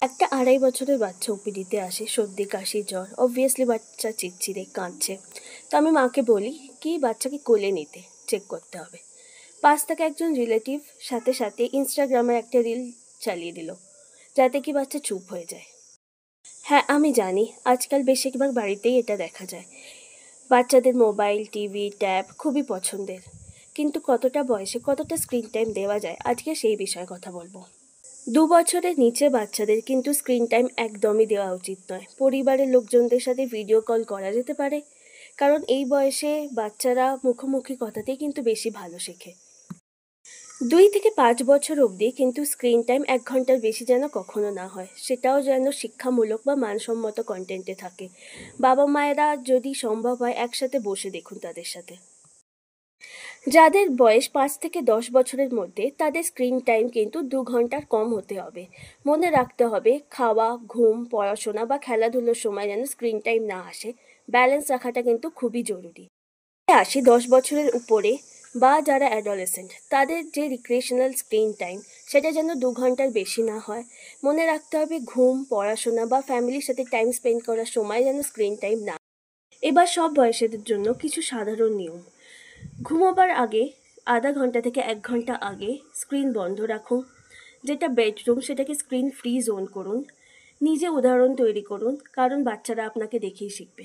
একটা ২.৫ বছরের বাচ্চা ওপিডিতে আসে, সর্দি কাশি জ্বর, অবভিয়াসলি বাচ্চা চিৎচিরে কাঁদছে। তো আমি মাকে বলি কি বাচ্চাকে কোলে নিতে চেক করতে হবে। পাশ থেকে একজন রিলেটিভ সাথে সাথে ইনস্টাগ্রামে একটা রিল চালিয়ে দিল, যাতে কি বাচ্চা চুপ হয়ে যায়। হ্যাঁ, আমি জানি আজকাল বেশিরভাগ বাড়িতেই এটা দেখা যায়। বাচ্চাদের মোবাইল, টিভি, ট্যাব খুবই পছন্দের, কিন্তু কতটা বয়সে কতটা স্ক্রিন টাইম দেওয়া যায় আজকে সেই বিষয়ে কথা বলবো। ২ বছরের নিচে বাচ্চাদের কিন্তু স্ক্রিন টাইম একদমই দেওয়া উচিত নয়। পরিবারের লোকজনদের সাথে ভিডিও কল করা যেতে পারে, কারণ এই বয়সে বাচ্চারা মুখোমুখি কথাতেই কিন্তু বেশি ভালো শেখে। ২ থেকে ৫ বছর অবধি কিন্তু স্ক্রিন টাইম ১ ঘন্টার বেশি যেন কখনো না হয়, সেটাও যেন শিক্ষামূলক বা মানসম্মত কন্টেন্টে থাকে। বাবা মায়েরা যদি সম্ভব হয় একসাথে বসে দেখুন তাদের সাথে। যাদের বয়স ৫ থেকে ১০ বছরের মধ্যে, তাদের স্ক্রিন টাইম কিন্তু ২ ঘন্টার কম হতে হবে। মনে রাখতে হবে খাওয়া, ঘুম, পড়াশোনা বা খেলাধুলোর সময় যেন স্ক্রিন টাইম না আসে। ব্যালেন্স রাখাটা কিন্তু খুবই জরুরি। ১০ বছরের উপরে বা যারা অ্যাডোলেসেন্ট, তাদের যে রিক্রিয়েশনাল স্ক্রিন টাইম সেটা যেন ২ ঘন্টার বেশি না হয়। মনে রাখতে হবে ঘুম, পড়াশোনা বা ফ্যামিলির সাথে টাইম স্পেন্ড করার সময় যেন স্ক্রিন টাইম না। এবার সব বয়সেদের জন্য কিছু সাধারণ নিয়ম। ঘুমোবার আগে ½ ঘন্টা থেকে ১ ঘন্টা আগে স্ক্রিন বন্ধ রাখুন। যেটা বেডরুম, সেটাকে স্ক্রিন ফ্রি জোন করুন। নিজে উদাহরণ তৈরি করুন, কারণ বাচ্চারা আপনাকে দেখেই শিখবে।